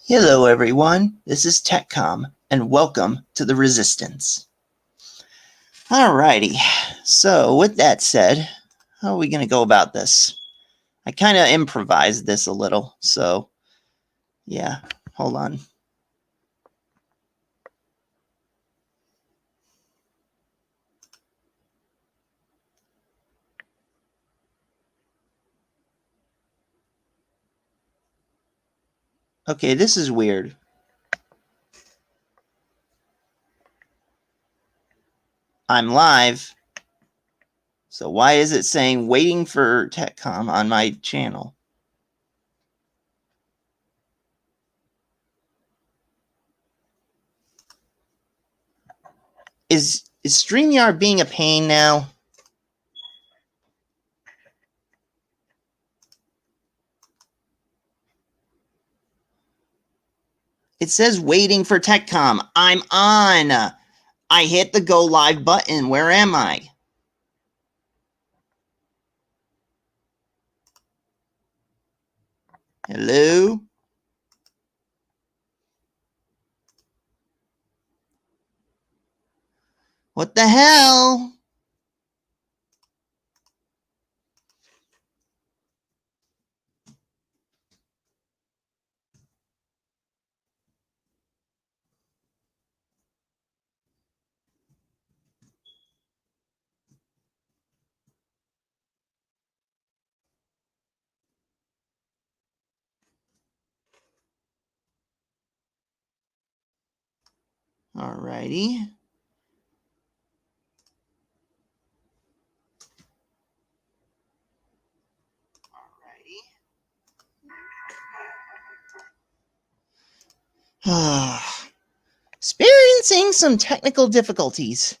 Hello everyone, this is TechCom, and welcome to the Resistance. Alrighty, so with that said, how are we going to go about this? I kind of improvised this a little, so yeah, hold on. Okay, this is weird. I'm live, so why is it saying waiting for TechCom on my channel? Is StreamYard being a pain now? It says waiting for TechCom. I'm on. I hit the go live button. Where am I? Hello? What the hell? Alrighty. Experiencing some technical difficulties.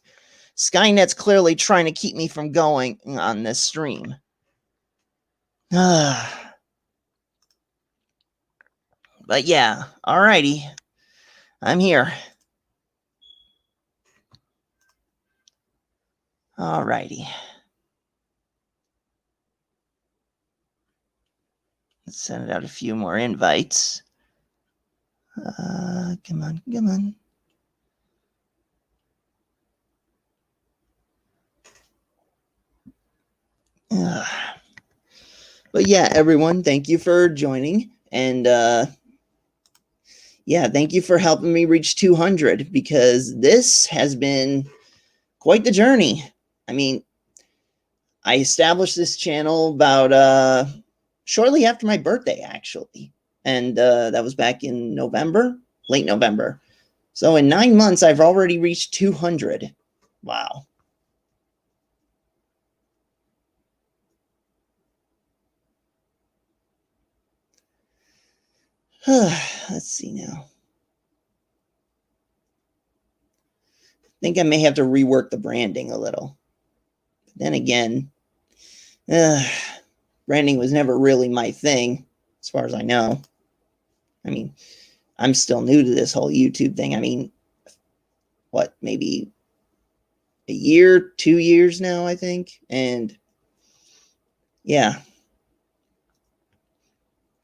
Skynet's clearly trying to keep me from going on this stream. But yeah, alrighty. I'm here. Alrighty. Let's send out a few more invites. Come on, come on. But yeah, everyone, thank you for joining. And yeah, thank you for helping me reach 200, because this has been quite the journey. I mean, I established this channel about shortly after my birthday, actually. And that was back in November, late November. So in 9 months, I've already reached 200. Wow. Let's see now. I think I may have to rework the branding a little. But then again, branding was never really my thing, as far as I know. I mean, I'm still new to this whole YouTube thing. I mean, what, maybe a year, 2 years now, I think. And yeah.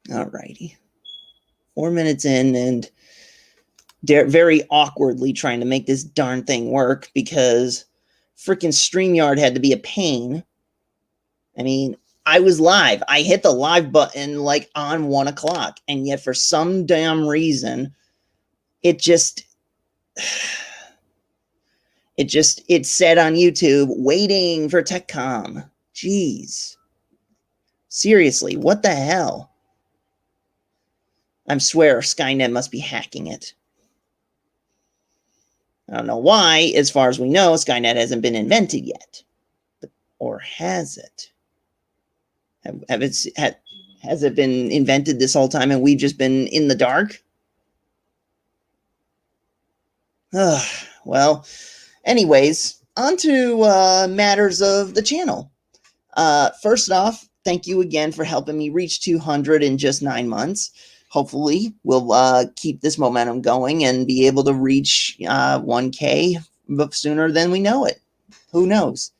Alrighty. 4 minutes in, and very awkwardly trying to make this darn thing work, because freaking StreamYard had to be a pain. I mean, I was live. I hit the live button like on 1 o'clock, and yet for some damn reason, it said on YouTube, waiting for TechCom. Jeez. Seriously, what the hell? I swear Skynet must be hacking it. I don't know why. As far as we know, Skynet hasn't been invented yet. Or has it? Has it been invented this whole time and we've just been in the dark? Well, anyways, on to matters of the channel. First off, thank you again for helping me reach 200 in just 9 months. Hopefully, we'll keep this momentum going and be able to reach 1K sooner than we know it. Who knows?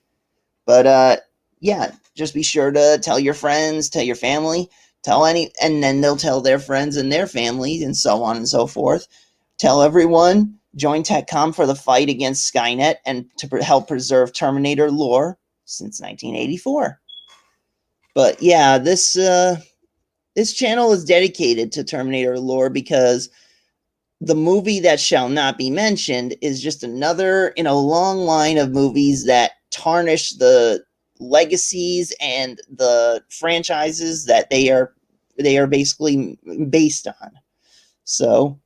But yeah, just be sure to tell your friends, tell your family, and then they'll tell their friends and their families and so on and so forth. Tell everyone, join TechCom for the fight against Skynet and to help preserve Terminator lore since 1984. But yeah, this channel is dedicated to Terminator lore because the movie that shall not be mentioned is just another in a long line of movies that tarnish the legacies and the franchises that they are basically based on. So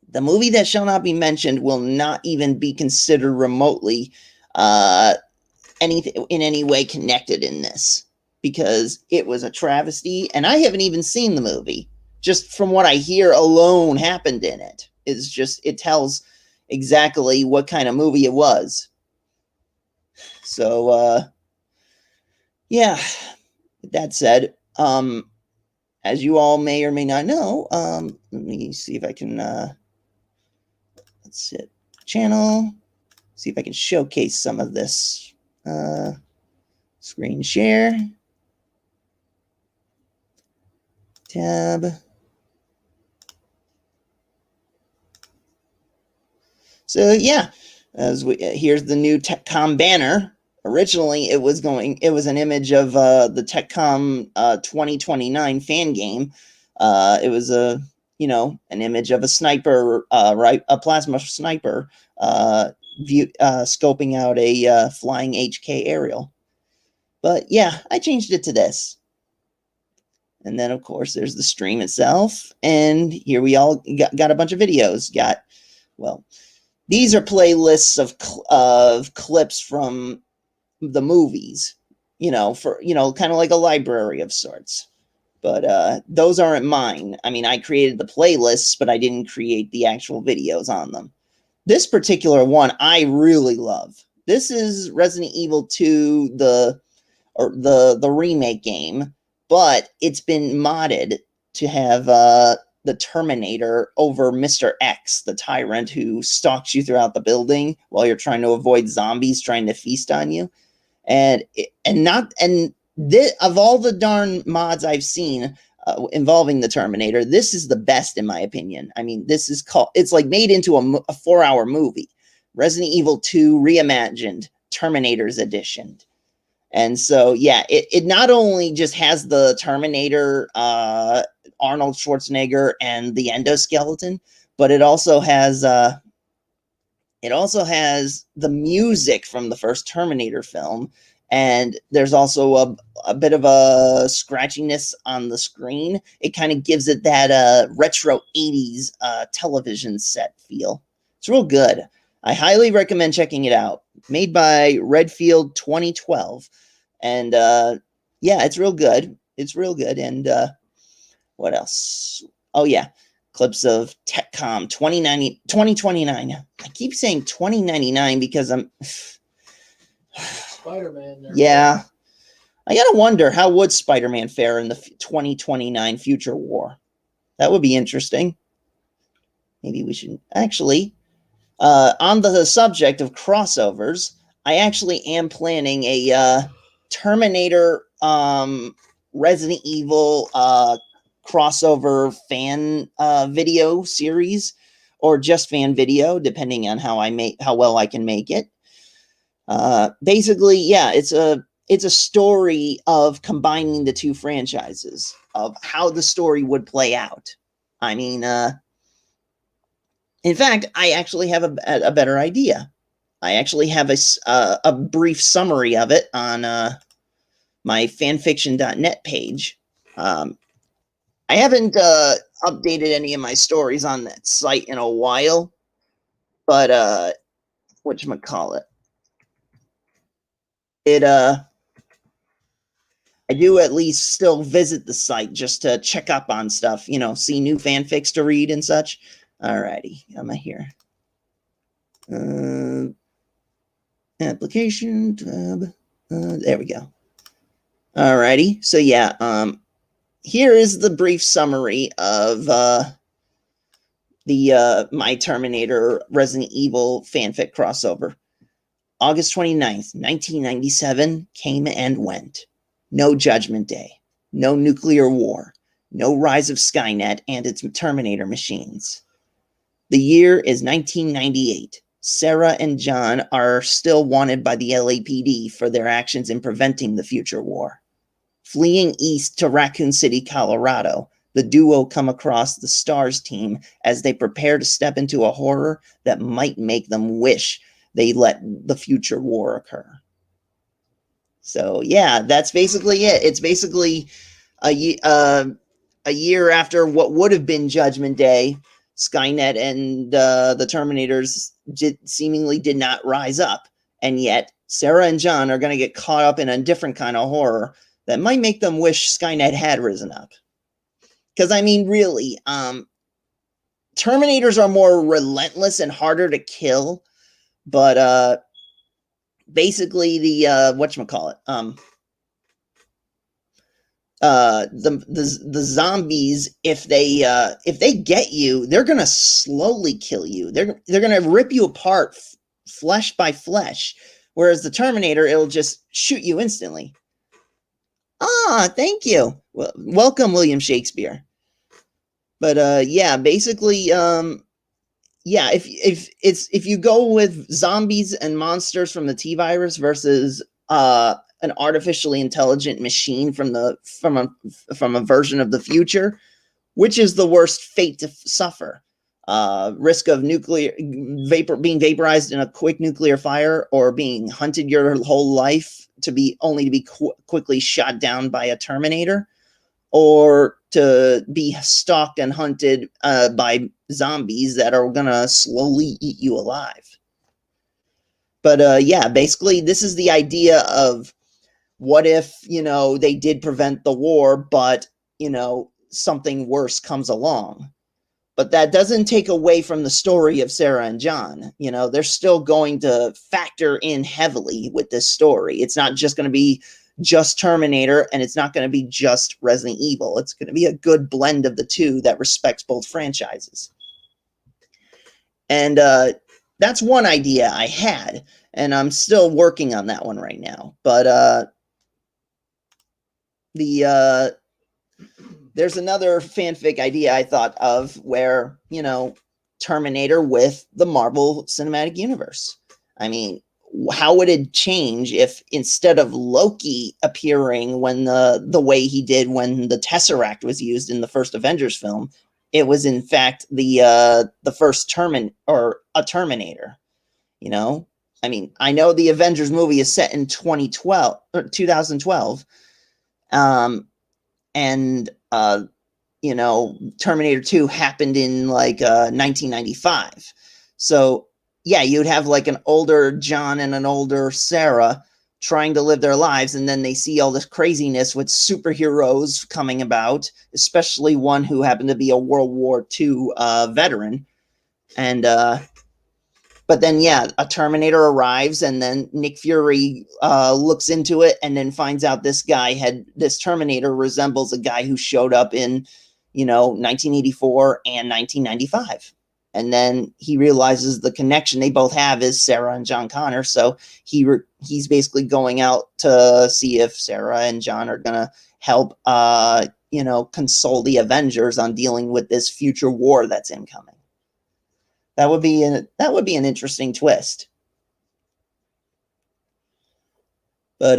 the movie that shall not be mentioned will not even be considered remotely anything in any way connected in this, because it was a travesty, and I haven't even seen the movie. Just from what I hear alone happened in it, it tells exactly what kind of movie it was. So yeah, that said, as you all may or may not know, let me see if I can let's hit channel, see if I can showcase some of this. Screen share, tab. So yeah, here's the new TechCom banner. Originally, it was an image of the TechCom 2029 fan game. It was an image of a sniper, a plasma sniper, scoping out a flying HK aerial. But yeah, I changed it to this. And then, of course, there's the stream itself. And here we all got a bunch of videos. These are playlists of clips from the movies, kind of like a library of sorts. But those aren't mine. I mean, I created the playlists, but I didn't create the actual videos on them. This particular one I really love. This is Resident Evil 2, the remake game, but it's been modded to have the Terminator over Mr. X, the tyrant who stalks you throughout the building while you're trying to avoid zombies trying to feast on you. Of all the darn mods I've seen involving the Terminator, this is the best in my opinion. I mean, it's like made into a 4-hour movie. Resident Evil 2 Reimagined, Terminator's Edition. And so, yeah, it not only just has the Terminator, Arnold Schwarzenegger, and the endoskeleton, but it also has the music from the first Terminator film, and there's also a bit of a scratchiness on the screen. It kind of gives it that retro 80s television set feel. It's real good. I highly recommend checking it out. Made by Redfield 2012. And yeah, it's real good. It's real good. And what else? Oh, yeah. Clips of TechCom 2029. I keep saying 2099 because I'm... Spider-Man. Yeah. I gotta wonder, how would Spider-Man fare in the 2029 future war? That would be interesting. Maybe we should... Actually, on the subject of crossovers, I actually am planning a Terminator Resident Evil crossover fan video series, or just fan video, depending on how well I can make it. Basically, yeah, it's a story of combining the two franchises, of how the story would play out. I mean, in fact, I actually have a better idea. I actually have a brief summary of it on my fanfiction.net page. I haven't updated any of my stories on that site in a while, but whatchamacallit? I do at least still visit the site just to check up on stuff, see new fanfics to read and such. Alrighty, am I here? Application tab. There we go. Alrighty, so yeah, here is the brief summary of the My Terminator Resident Evil fanfic crossover. August 29th, 1997 came and went. No Judgment Day. no nuclear war, no rise of Skynet and its Terminator machines. The year is 1998. Sarah and John are still wanted by the LAPD for their actions in preventing the future war. Fleeing east to Raccoon City, Colorado, the duo come across the STARS team as they prepare to step into a horror that might make them wish they let the future war occur. So yeah, that's basically it. It's basically a year after what would have been Judgment Day. Skynet and the Terminators seemingly did not rise up, and yet Sarah and John are going to get caught up in a different kind of horror that might make them wish Skynet had risen up. Because I mean, really, Terminators are more relentless and harder to kill, but basically the whatchamacallit, the zombies, if they get you, they're gonna slowly kill you. They're gonna rip you apart flesh by flesh, whereas the Terminator, it'll just shoot you instantly. Ah, thank you. Well, welcome, William Shakespeare. But yeah, basically, yeah, if you go with zombies and monsters from the T-virus versus an artificially intelligent machine from a version of the future, which is the worst fate to suffer? Risk of being vaporized in a quick nuclear fire, or being hunted your whole life only to be quickly shot down by a Terminator, or to be stalked and hunted by zombies that are gonna slowly eat you alive. But yeah, basically this is the idea of what if, they did prevent the war, but, something worse comes along. But that doesn't take away from the story of Sarah and John. They're still going to factor in heavily with this story. It's not just going to be just Terminator, and it's not going to be just Resident Evil. It's going to be a good blend of the two that respects both franchises. And that's one idea I had, and I'm still working on that one right now. But there's another fanfic idea I thought of where, Terminator with the Marvel Cinematic Universe. I mean, how would it change if instead of Loki appearing when the way he did when the Tesseract was used in the first Avengers film, it was in fact the first Terminator. I mean, I know the Avengers movie is set in 2012, and Terminator 2 happened in 1995. So yeah, you'd have like an older John and an older Sarah trying to live their lives, and then they see all this craziness with superheroes coming about, especially one who happened to be a World War II veteran. And but then yeah, a Terminator arrives, and then Nick Fury looks into it and then finds out this Terminator resembles a guy who showed up in 1984 and 1995. And then he realizes the connection they both have is Sarah and John Connor. So he's basically going out to see if Sarah and John are going to help, console the Avengers on dealing with this future war that's incoming. That would be an interesting twist. But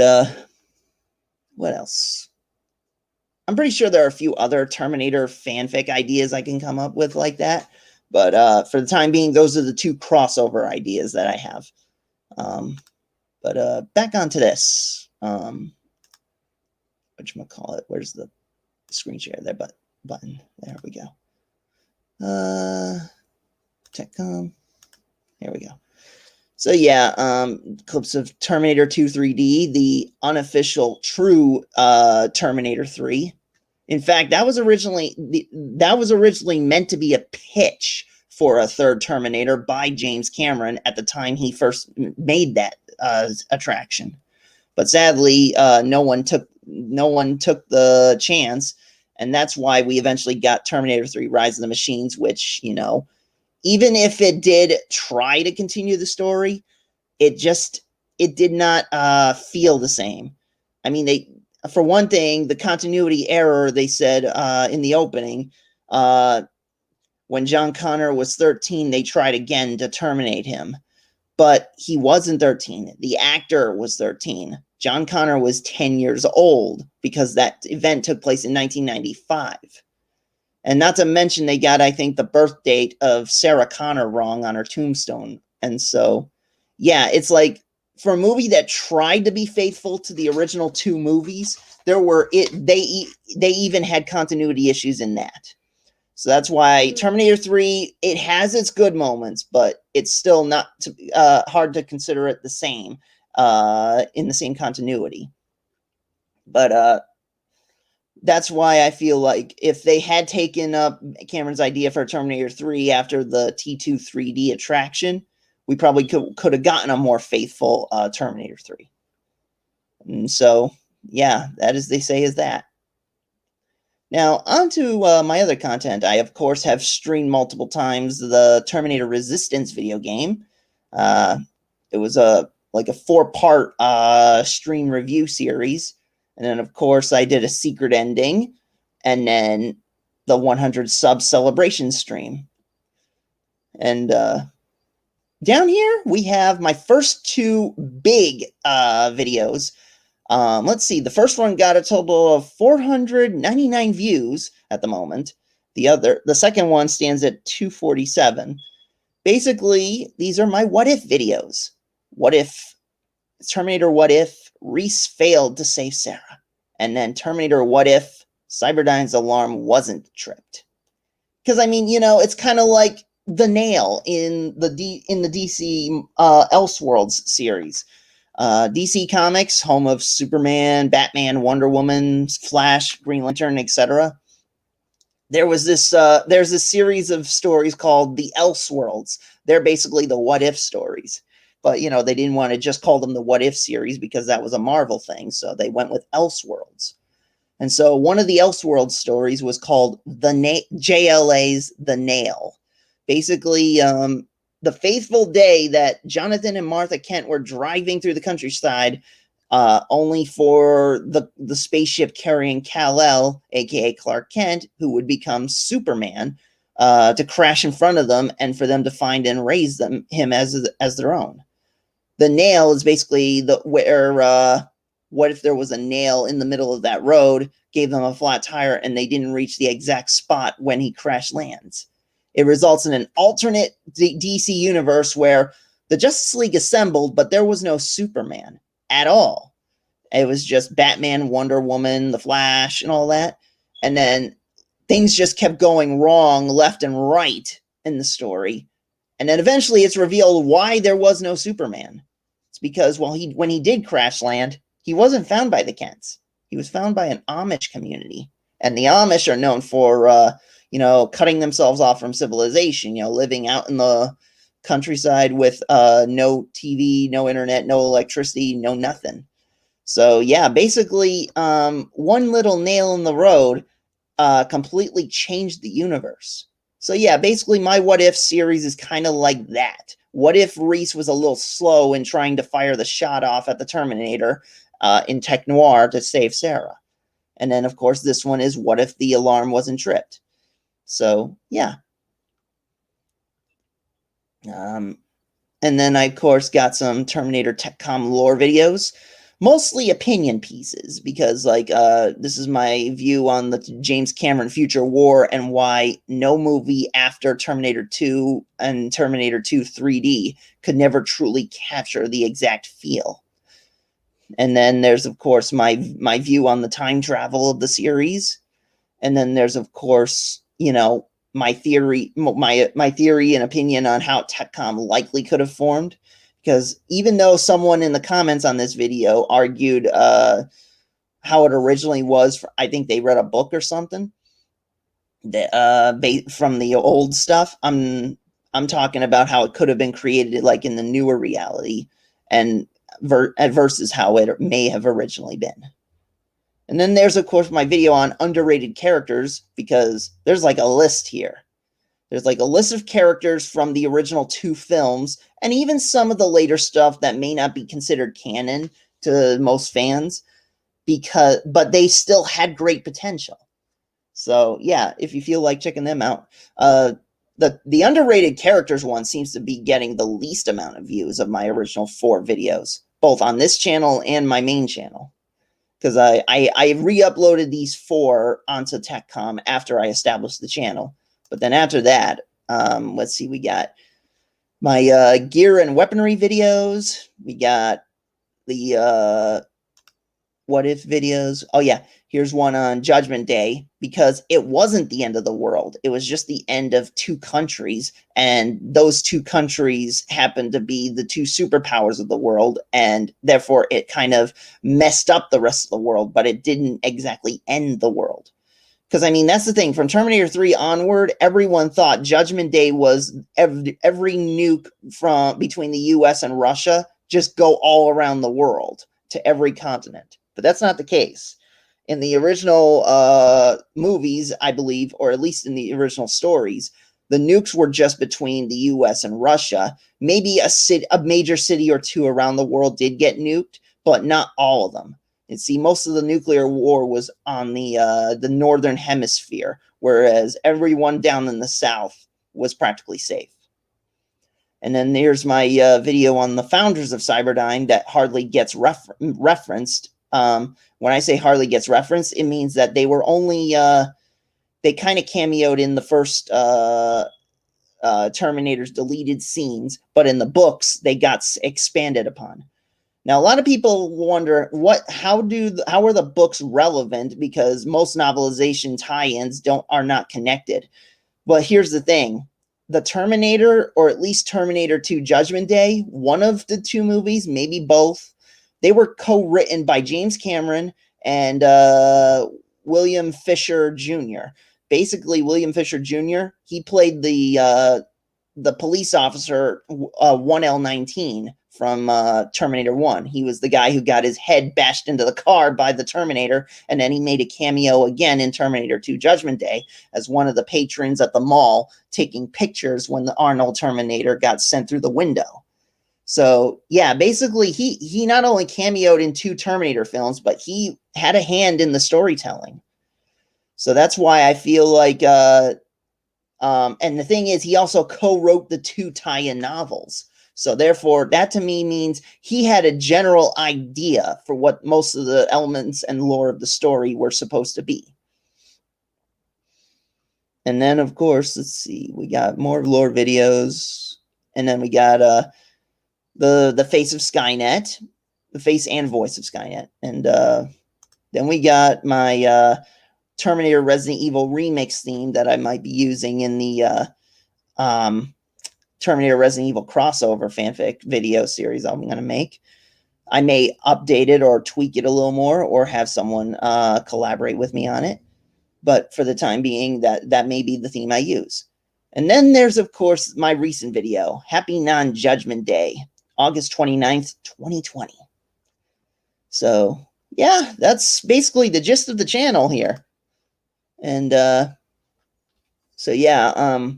what else? I'm pretty sure there are a few other Terminator fanfic ideas I can come up with like that. But for the time being, those are the two crossover ideas that I have. But back onto this. Whatchamacallit? Where's the screen share there? Button. There we go. TechCom. Here we go. So yeah, clips of Terminator 2 3D, the unofficial true Terminator 3. In fact, that was originally meant to be a pitch for a third Terminator by James Cameron at the time he first made that attraction. But sadly, no one took the chance, and that's why we eventually got Terminator 3: Rise of the Machines, which, even if it did try to continue the story, it did not feel the same. I mean, for one thing, the continuity error they said in the opening, when John Connor was 13, they tried again to terminate him. But he wasn't 13. The actor was 13. John Connor was 10 years old because that event took place in 1995. And not to mention, they got, I think, the birth date of Sarah Connor wrong on her tombstone. And so, yeah, it's like, for a movie that tried to be faithful to the original 2 movies, they even had continuity issues in that. So that's why Terminator 3, it has its good moments, but it's still not hard to consider it the same in the same continuity. But that's why I feel like if they had taken up Cameron's idea for Terminator 3 after the T2 3D attraction, we probably could have gotten a more faithful Terminator 3. And so, yeah, that, as they say, is that. Now, on to my other content. I, of course, have streamed multiple times the Terminator Resistance video game. It was a 4-part stream review series. And then, of course, I did a secret ending. And then the 100 sub celebration stream. And down here, we have my first 2 big videos. Let's see. The first one got a total of 499 views at the moment. The second one stands at 247. Basically, these are my what if videos. What if Terminator? What if Reese failed to save Sarah? And then Terminator. What if Cyberdyne's alarm wasn't tripped? Because I mean, it's kind of like the nail in the DC Elseworlds series. DC Comics, home of Superman, Batman, Wonder Woman, Flash, Green Lantern, etc. There's this series of stories called the Elseworlds. They're basically the what if stories. But, they didn't want to just call them the what if series because that was a Marvel thing. So they went with Elseworlds. And so one of the Elseworlds stories was called JLA's The Nail. Basically, the faithful day that Jonathan and Martha Kent were driving through the countryside, only for the spaceship carrying Kal-El, aka Clark Kent, who would become Superman, to crash in front of them and for them to find and raise him as their own. The nail is basically what if there was a nail in the middle of that road, gave them a flat tire, and they didn't reach the exact spot when he crash lands. It results in an alternate DC universe where the Justice League assembled, but there was no Superman at all. It was just Batman, Wonder Woman, the Flash, and all that. And then things just kept going wrong left and right in the story. And then eventually it's revealed why there was no Superman. It's because when he did crash land, he wasn't found by the Kents. He was found by an Amish community. And the Amish are known for cutting themselves off from civilization, living out in the countryside with no TV, no internet, no electricity, no nothing. So, yeah, basically, one little nail in the road completely changed the universe. So, yeah, basically, my What If series is kind of like that. What if Reese was a little slow in trying to fire the shot off at the Terminator in Tech Noir to save Sarah? And then, of course, this one is what if the alarm wasn't tripped? So, yeah. And then I, of course, got some Terminator TechCom lore videos, mostly opinion pieces, because, this is my view on the James Cameron Future War and why no movie after Terminator 2 and Terminator 2 3D could never truly capture the exact feel. And then there's, of course, my view on the time travel of the series. And then there's, of course, my theory and opinion on how TechCom likely could have formed. Because even though someone in the comments on this video argued how it originally was, I think they read a book or something that, from the old stuff. I'm talking about how it could have been created like in the newer reality and versus how it may have originally been. And then there's, of course, my video on underrated characters, because there's like a list here. There's like a list of characters from the original 2 films, and even some of the later stuff that may not be considered canon to most fans. but they still had great potential. So yeah, if you feel like checking them out, the underrated characters one seems to be getting the least amount of views of my original 4 videos, both on this channel and my main channel, because I re-uploaded these 4 onto TechCom after I established the channel. But then after that, let's see, we got my gear and weaponry videos. We got the what if videos. Oh yeah, here's one on Judgment Day, because it wasn't the end of the world. It was just the end of 2 countries, and those 2 countries happened to be the 2 superpowers of the world, and therefore it kind of messed up the rest of the world, but it didn't exactly end the world. Because, I mean, that's the thing. From Terminator 3 onward, everyone thought Judgment Day was every nuke from between the US and Russia just go all around the world to every continent. But that's not the case. In the original movies, I believe, or at least in the original stories, the nukes were just between the US and Russia. Maybe a major city or 2 around the world did get nuked, but not all of them. And see, most of the nuclear war was on the northern hemisphere, whereas everyone down in the south was practically safe. And then there's my video on the founders of Cyberdyne that hardly gets referenced. When I say hardly gets referenced, it means that they were only they kind of cameoed in the first Terminator's deleted scenes, but in the books they got expanded upon. Now, a lot of people wonder how are the books relevant, because most novelization tie-ins are not connected. But here's the thing. The Terminator, or at least Terminator 2 Judgment Day, one of the 2 movies, maybe both, they were co-written by James Cameron and William Fisher Jr. Basically, William Fisher Jr., he played the police officer 1L19 from Terminator 1. He was the guy who got his head bashed into the car by the Terminator, and then he made a cameo again in Terminator 2 Judgment Day as one of the patrons at the mall taking pictures when the Arnold Terminator got sent through the window. So yeah, basically he not only cameoed in 2 Terminator films, but he had a hand in the storytelling. So that's why I feel like and the thing is, he also co-wrote the 2 tie-in novels. So therefore, that to me means he had a general idea for what most of the elements and lore of the story were supposed to be. And then, of course, let's see, we got more lore videos. And then we got the face of Skynet, the face and voice of Skynet. And then we got my Terminator Resident Evil remix theme that I might be using in the Terminator Resident Evil crossover fanfic video series I'm going to make. I may update it or tweak it a little more, or have someone collaborate with me on it. But for the time being, that may be the theme I use. And then there's, of course, my recent video, Happy Non-Judgment Day, August 29th, 2020. So, yeah, that's basically the gist of the channel here. And, so, yeah,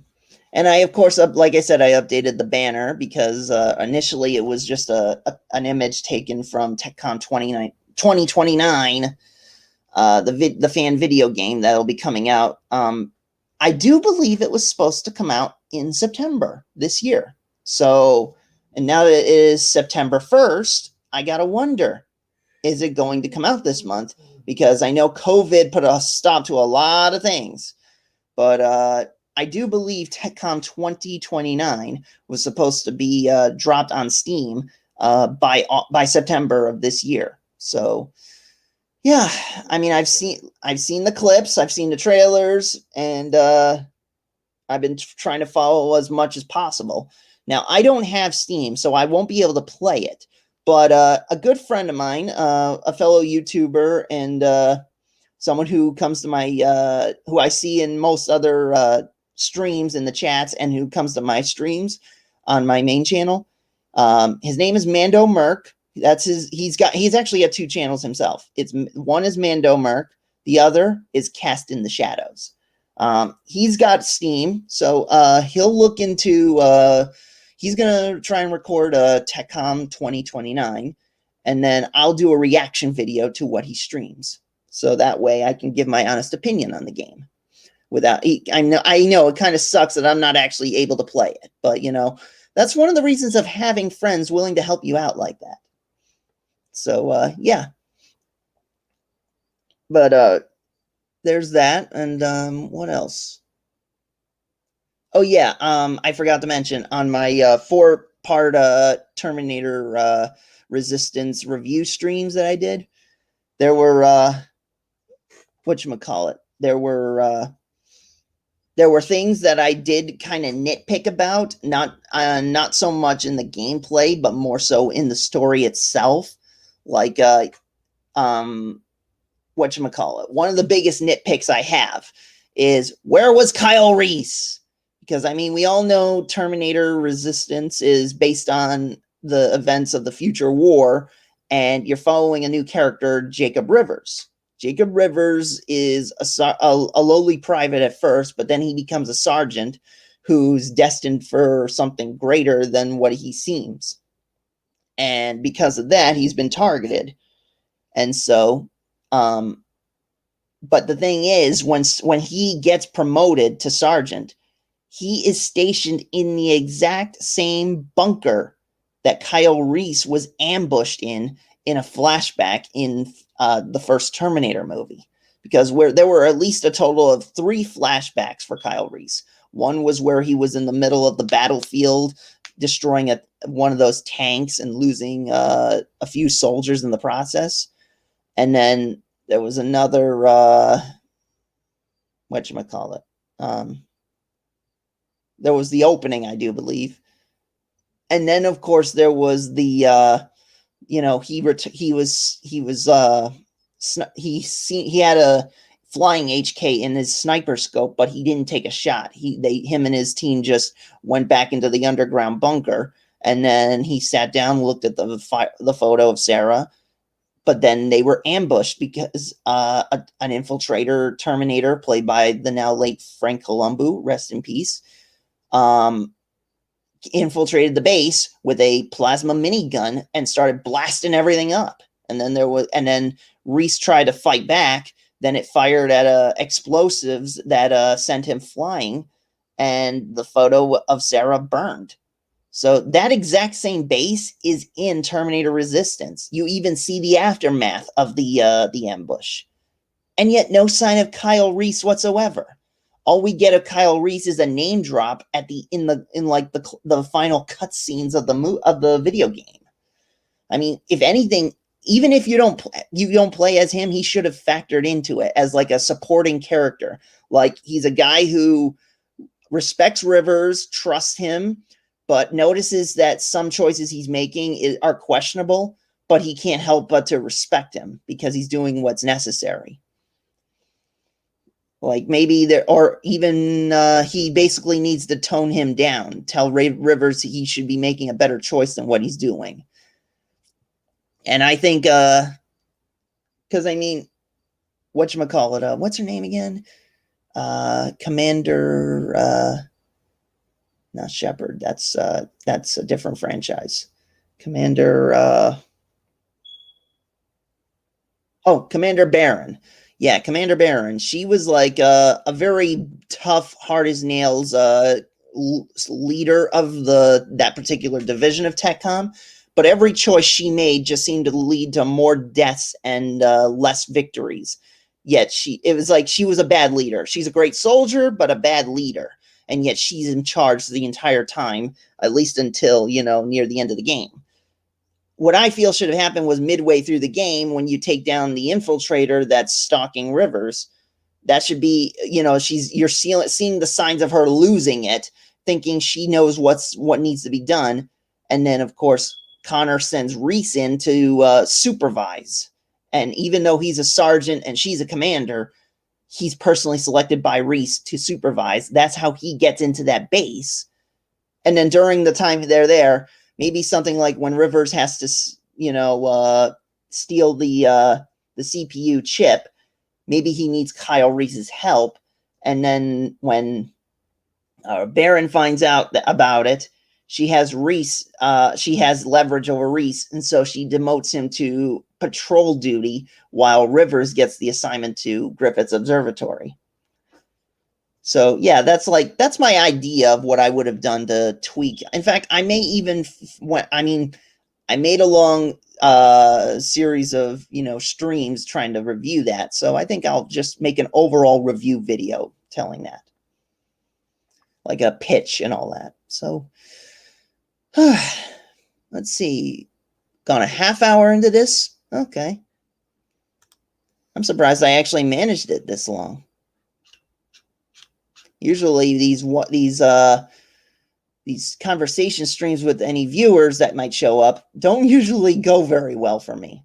and I, of course, like I said, I updated the banner, because initially it was just an image taken from TechCon 2029, the fan video game that'll be coming out. I do believe it was supposed to come out in September this year. So, and now that it is September 1st, I gotta wonder, is it going to come out this month? Because I know COVID put a stop to a lot of things. But I do believe TechCon 2029 was supposed to be dropped on Steam by September of this year. So, yeah, I mean, I've seen the clips, I've seen the trailers, and I've been trying to follow as much as possible. Now, I don't have Steam, so I won't be able to play it. But a good friend of mine, a fellow YouTuber, and someone who comes to my who I see in most other streams in the chats, and who comes to my streams on my main channel. His name is Mando Merc. That's his. He's actually got 2 channels himself. One is Mando Merc. The other is Cast in the Shadows. He's got Steam, so he'll look into. He's gonna try and record TechCom 2029, and then I'll do a reaction video to what he streams. So that way I can give my honest opinion on the game. I know it kind of sucks that I'm not actually able to play it, but that's one of the reasons of having friends willing to help you out like that. So yeah. But there's that, and what else? Oh yeah, I forgot to mention on my 4-part Terminator Resistance review streams that I did, there were whatchamacallit, there were things that I did kind of nitpick about, not so much in the gameplay, but more so in the story itself. Like whatchamacallit, one of the biggest nitpicks I have is, where was Kyle Reese? Because I mean, we all know Terminator Resistance is based on the events of the future war, and you're following a new character, Jacob Rivers. Jacob Rivers is a lowly private at first, but then he becomes a sergeant who's destined for something greater than what he seems. And because of that, he's been targeted. And so, but the thing is, when he gets promoted to sergeant, he is stationed in the exact same bunker that Kyle Reese was ambushed in a flashback in the first Terminator movie. Because there were at least a total of 3 flashbacks for Kyle Reese. One was where he was in the middle of the battlefield, destroying one of those tanks and losing a few soldiers in the process. And then there was another, whatchamacallit, there was the opening, I do believe. And then, of course, there was the, he had a flying HK in his sniper scope, but he didn't take a shot. Him and his team just went back into the underground bunker, and then he sat down, looked at the photo of Sarah, but then they were ambushed because an infiltrator Terminator, played by the now late Frank Columbu, rest in peace, infiltrated the base with a plasma minigun and started blasting everything up. And then Reese tried to fight back. Then it fired at explosives that sent him flying, and the photo of Sarah burned. So that exact same base is in Terminator Resistance. You even see the aftermath of the ambush, and yet no sign of Kyle Reese whatsoever. All we get of Kyle Reese is a name drop in the final cutscenes of the video game. I mean, if anything, even if you don't play as him, he should have factored into it as like a supporting character. Like, he's a guy who respects Rivers, trusts him, but notices that some choices he's making are questionable, but he can't help but to respect him because he's doing what's necessary. Like, maybe he basically needs to tone him down, tell Rivers he should be making a better choice than what he's doing. And I think, because I mean, whatchamacallit, what's her name again? Commander, not Shepard. That's a different franchise. Commander Baron. Yeah, Commander Baron. She was like a very tough, hard as nails leader of that particular division of TechCom. But every choice she made just seemed to lead to more deaths and less victories. Yet it was like she was a bad leader. She's a great soldier, but a bad leader. And yet she's in charge the entire time, at least until, near the end of the game. What I feel should have happened was midway through the game, when you take down the infiltrator that's stalking Rivers, that should be, you're seeing the signs of her losing it, thinking she knows what needs to be done. And then, of course, Connor sends Reese in to supervise. And even though he's a sergeant and she's a commander, he's personally selected by Reese to supervise. That's how he gets into that base. And then during the time they're there, maybe something like when Rivers has to, steal the CPU chip, maybe he needs Kyle Reese's help. And then when Baron finds out about it, she has Reese, she has leverage over Reese, and so she demotes him to patrol duty while Rivers gets the assignment to Griffith's observatory. So yeah, that's my idea of what I would have done to tweak. In fact, I may even I made a long series of streams trying to review that. So I think I'll just make an overall review video telling that, like a pitch and all that. So let's see, gone a half hour into this. Okay, I'm surprised I actually managed it this long. Usually these conversation streams with any viewers that might show up don't usually go very well for me.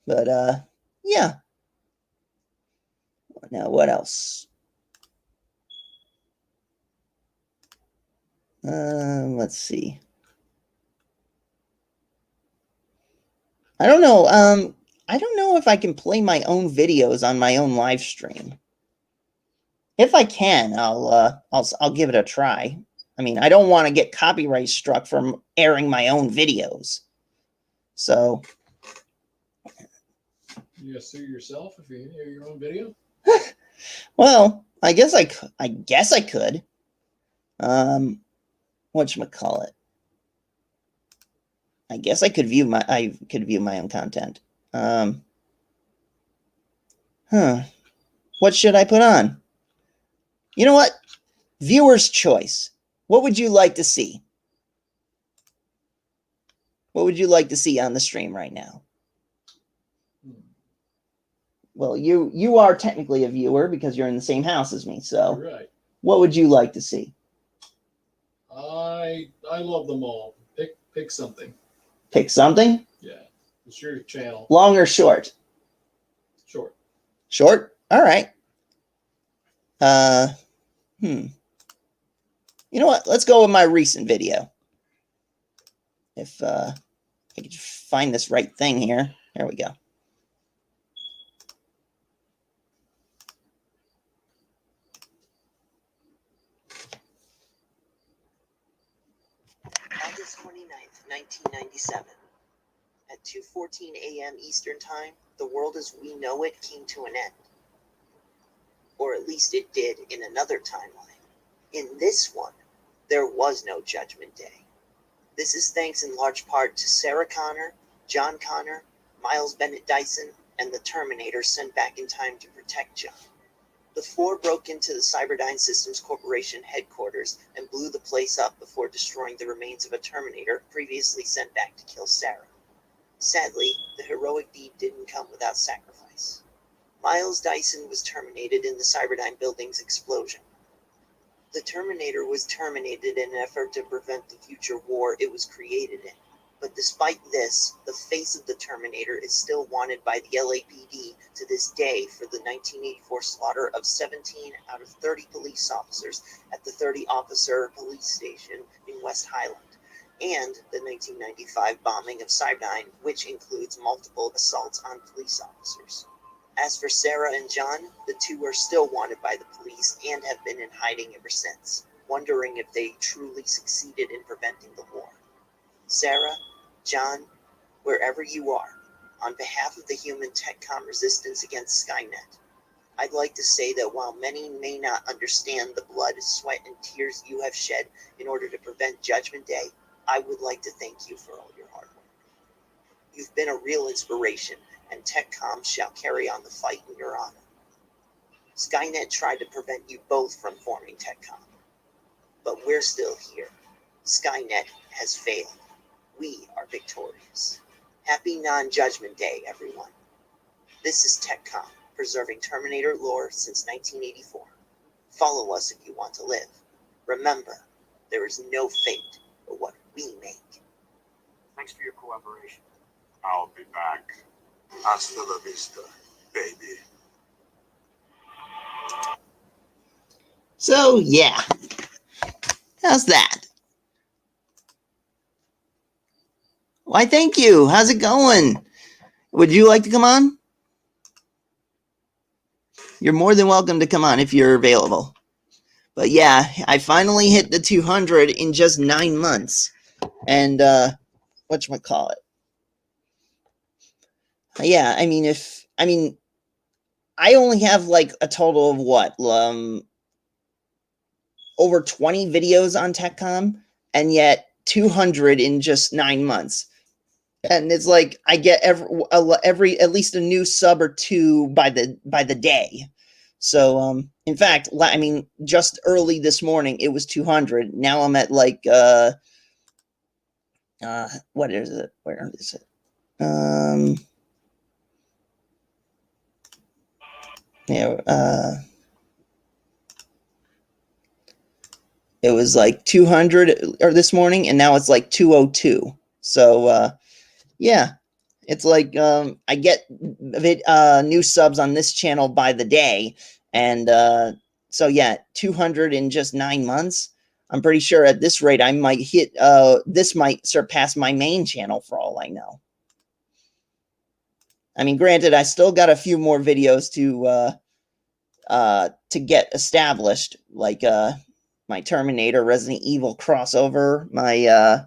But yeah. Now what else? Let's see. I don't know. I don't know if I can play my own videos on my own live stream. If I can, I'll give it a try. I mean, I don't want to get copyright struck from airing my own videos. So you gonna sue yourself if you hear your own video? Well, I guess I could. Whatchamacallit? I guess I could view my own content. What should I put on? You know what? Viewer's choice. What would you like to see? What would you like to see on the stream right now? Well, you are technically a viewer because you're in the same house as me. So, right. What would you like to see? I love them all. Pick something. Pick something? Yeah. It's your channel. Long or short? Short. Short? All right. You know what? Let's go with my recent video. If I could find this right thing here. There we go. August 29th, 1997. At 2:14 a.m. Eastern Time, the world as we know it came to an end. Or at least it did in another timeline. In this one, there was no Judgment Day. This is thanks in large part to Sarah Connor, John Connor, Miles Bennett Dyson, and the Terminator sent back in time to protect John. The four broke into the Cyberdyne Systems Corporation headquarters and blew the place up before destroying the remains of a Terminator previously sent back to kill Sarah. Sadly, the heroic deed didn't come without sacrifice. Miles Dyson was terminated in the Cyberdyne building's explosion. The Terminator was terminated in an effort to prevent the future war it was created in. But despite this, the face of the Terminator is still wanted by the LAPD to this day for the 1984 slaughter of 17 out of 30 police officers at the 30-officer police station in West Highland, and the 1995 bombing of Cyberdyne, which includes multiple assaults on police officers. As for Sarah and John, the two are still wanted by the police and have been in hiding ever since, wondering if they truly succeeded in preventing the war. Sarah, John, wherever you are, on behalf of the human TechCom resistance against Skynet, I'd like to say that while many may not understand the blood, sweat, and tears you have shed in order to prevent Judgment Day, I would like to thank you for all your hard work. You've been a real inspiration, and TechCom shall carry on the fight in your honor. Skynet tried to prevent you both from forming TechCom, but we're still here. Skynet has failed. We are victorious. Happy non-Judgment Day, everyone. This is TechCom, preserving Terminator lore since 1984. Follow us if you want to live. Remember, there is no fate but what we make. Thanks for your cooperation. I'll be back. Hasta la vista, baby. So, yeah. How's that? Why, thank you. How's it going? Would you like to come on? You're more than welcome to come on if you're available. But yeah, I finally hit the 200 in just 9 months. And whatchamacallit? Yeah, I mean, I only have like a total of what? Over 20 videos on TechCom, and yet 200 in just 9 months. And it's like I get every at least a new sub or two by the day. So in fact, I mean, just early this morning it was 200. Now I'm at like what is it? Where is it? Yeah, it was like 200 or this morning, and now it's like 202. So yeah, it's like I get new subs on this channel by the day, and so yeah, 200 in just 9 months. I'm pretty sure at this rate I might hit this might surpass my main channel for all I know. I mean, granted, I still got a few more videos to get established, like my Terminator Resident Evil crossover, my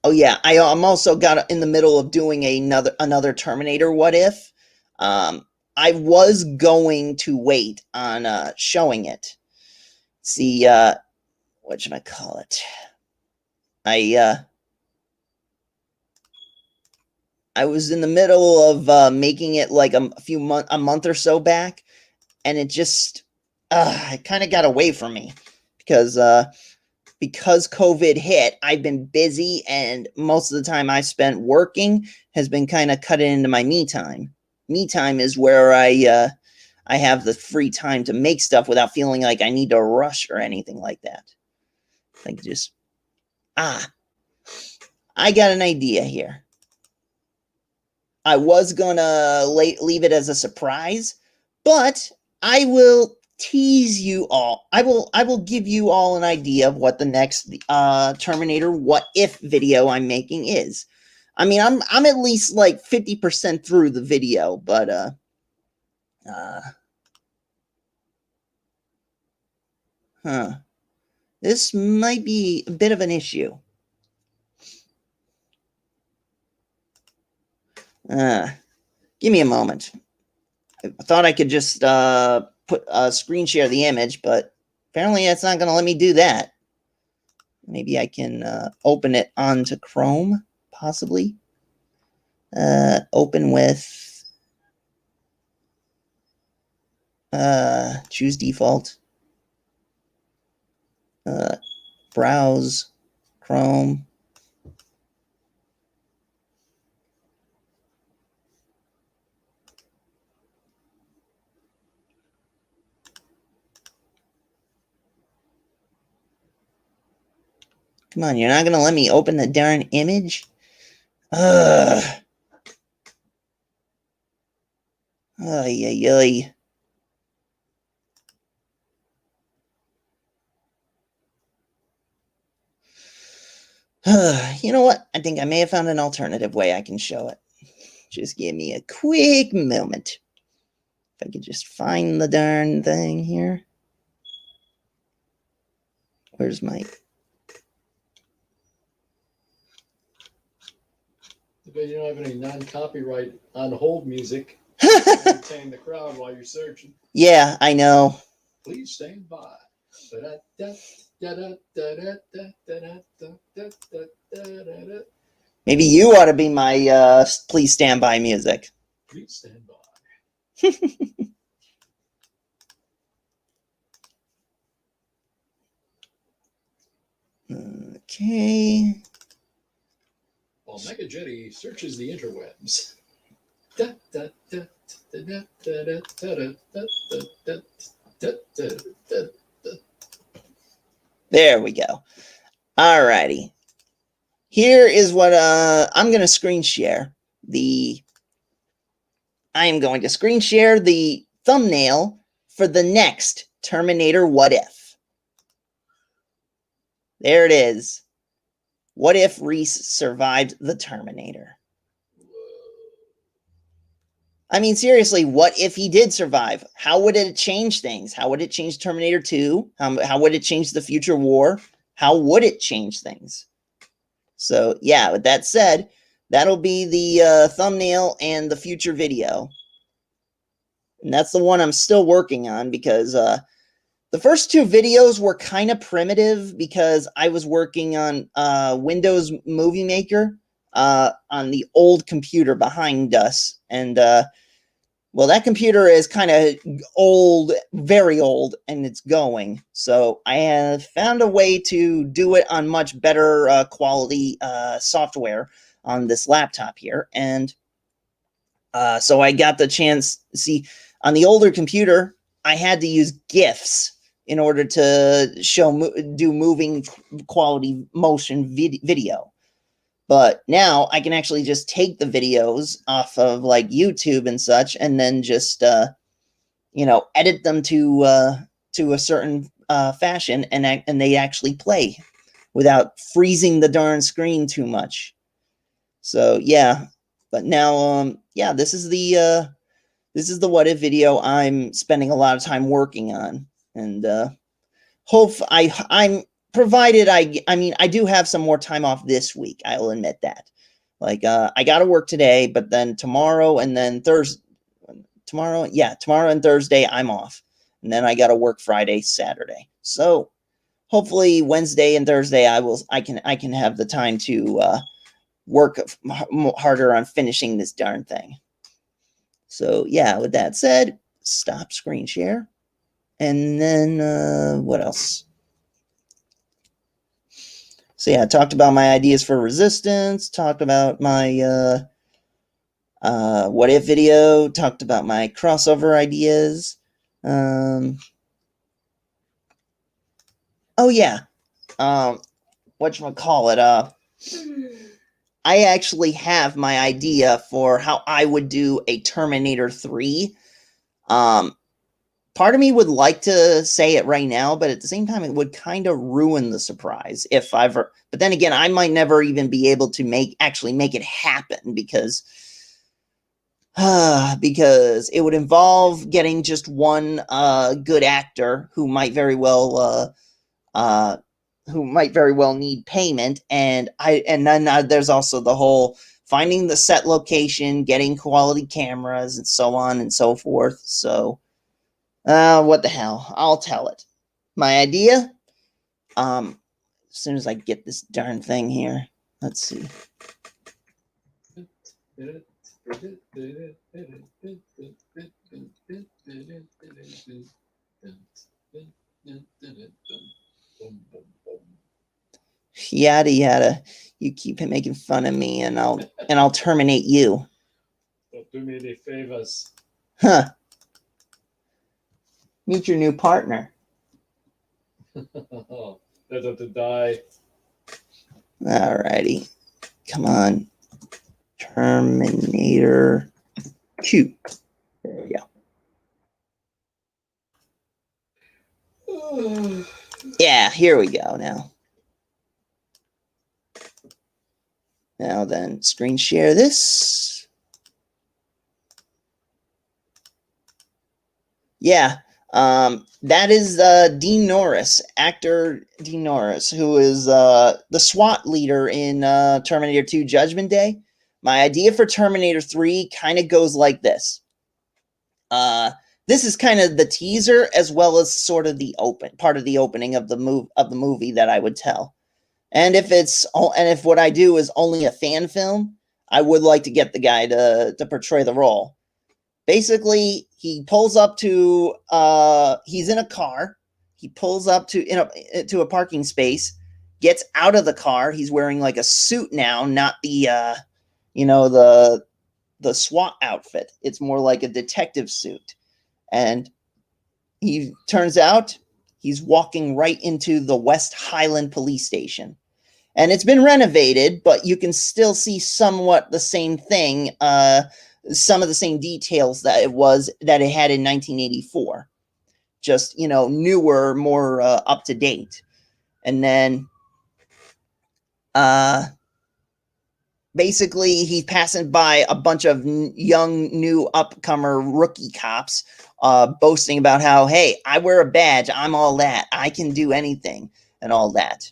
oh yeah, I'm also got in the middle of doing another Terminator What If. I was going to wait on showing it. See, whatchamacallit? I was in the middle of making it like a month or so back, and it just it kind of got away from me because COVID hit. I've been busy, and most of the time I spent working has been kind of cut into my me time. Me time is where I have the free time to make stuff without feeling like I need to rush or anything like that. Like just I got an idea here. I was gonna leave it as a surprise, but I will tease you all. I will give you all an idea of what the next Terminator What If video I'm making is. I mean, I'm at least like 50% through the video, but this might be a bit of an issue. Give me a moment. I thought I could just put screen share the image, but apparently it's not going to let me do that. Maybe I can open it onto Chrome, possibly. Open with choose default. Browse Chrome. Come on, you're not going to let me open the darn image? Ay, ay, ay. You know what? I think I may have found an alternative way I can show it. Just give me a quick moment. If I could just find the darn thing here. Where's my... But you don't have any non-copyright on hold music to entertain the crowd while you're searching. Yeah, I know. Please stand by. Maybe you ought to be my please stand by music. Please stand by. Okay. While Mega Jetty searches the interwebs. There we go. Alrighty. Here is what I'm going to screen share. I am going to screen share the thumbnail for the next Terminator What If. There it is. What if Reese survived the Terminator? I mean, seriously, what if he did survive? How would it change things? How would it change Terminator 2? How would it change the future war? How would it change things? So, yeah, with that said, that'll be the thumbnail and the future video. And that's the one I'm still working on because the first two videos were kind of primitive because I was working on Windows Movie Maker on the old computer behind us. And, well, that computer is kind of old, very old, and it's going. So I have found a way to do it on much better quality software on this laptop here. And so I got the chance, see, on the older computer, I had to use GIFs in order to do moving quality motion video. But now I can actually just take the videos off of like YouTube and such, and then just edit them to a certain fashion, and they actually play without freezing the darn screen too much. So yeah, but now yeah, this is the what if video I'm spending a lot of time working on, and I'm provided I mean, I do have some more time off this week. I'll admit that. Like, I got to work today, but then tomorrow and then tomorrow and Thursday I'm off, and then I got to work Friday, Saturday. So hopefully Wednesday and Thursday I can have the time to work harder on finishing this darn thing. So yeah, with that said, stop screen share, and then what else? So yeah, I talked about my ideas for Resistance, talked about my what if video, talked about my crossover ideas. Oh yeah, whatchamacallit, I actually have my idea for how I would do a Terminator 3. Part of me would like to say it right now, but at the same time, it would kind of ruin the surprise if but then again, I might never even be able to actually make it happen because it would involve getting just one good actor who might very well need payment, and then there's also the whole finding the set location, getting quality cameras, and so on and so forth. So what the hell? I'll tell it. My idea, as soon as I get this darn thing here. Let's see. Yada yada. You keep making fun of me, and I'll terminate you. Don't do me any favors. Huh. Meet your new partner. Better to die. Alrighty. Come on. Terminator 2. There we go. Yeah, here we go now. Now then, screen share this. Yeah. That is Dean Norris, actor Dean Norris, who is the SWAT leader in Terminator 2 Judgment Day. My idea for Terminator 3 kind of goes like this. This is kind of the teaser as well as sort of the part of the opening of the movie that I would tell. And if what I do is only a fan film, I would like to get the guy to portray the role. Basically, he pulls up to he's in a car. He pulls up to a parking space, gets out of the car. He's wearing like a suit now, not the the SWAT outfit. It's more like a detective suit. And he turns out he's walking right into the West Highland police station. And it's been renovated, but you can still see somewhat the same thing, some of the same details that it had in 1984. Just, newer, more up to date. And then basically he's passing by a bunch of young, new, upcomer rookie cops, boasting about how, hey, I wear a badge, I'm all that, I can do anything, and all that,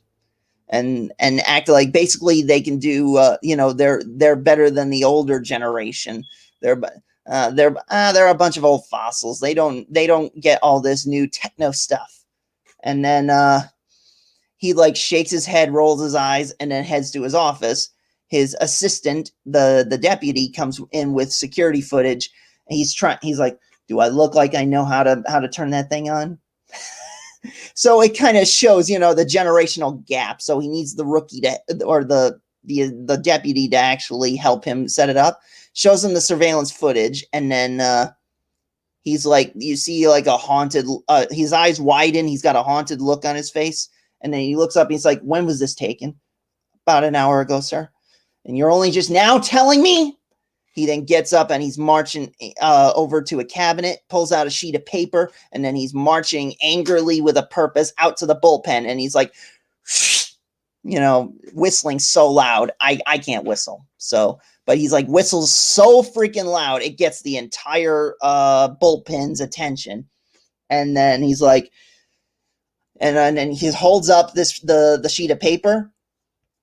and act like basically they can do, they're better than the older generation. They're a bunch of old fossils. They don't get all this new techno stuff. And then he like shakes his head, rolls his eyes, and then heads to his office. His assistant, the deputy, comes in with security footage. And he's like, do I look like I know how to turn that thing on? So it kind of shows, the generational gap. So he needs the rookie or the deputy to actually help him set it up. Shows him the surveillance footage, and then he's like, you see like a haunted, his eyes widen, he's got a haunted look on his face, and then he looks up and he's like, when was this taken? About an hour ago, sir. And you're only just now telling me? He then gets up and he's marching over to a cabinet, pulls out a sheet of paper, and then he's marching angrily with a purpose out to the bullpen, and he's like, whistling so loud. I can't whistle. So, but he's like whistles so freaking loud, it gets the entire bullpen's attention. And then he's like, and then he holds up the sheet of paper,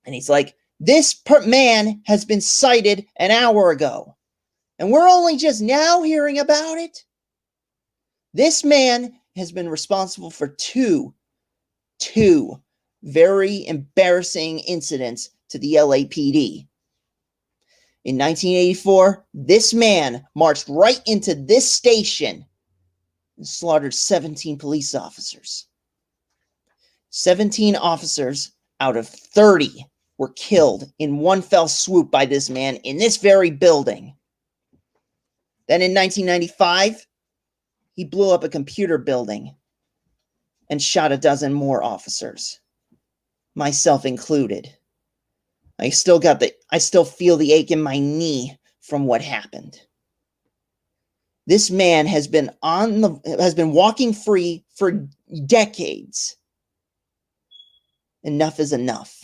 and he's like, this man has been cited an hour ago, and we're only just now hearing about it. This man has been responsible for two very embarrassing incidents to the LAPD. In 1984, this man marched right into this station and slaughtered 17 police officers. 17 officers out of 30 were killed in one fell swoop by this man in this very building. Then in 1995, he blew up a computer building and shot a dozen more officers, myself included. I still feel the ache in my knee from what happened. This man has been walking free for decades. Enough is enough.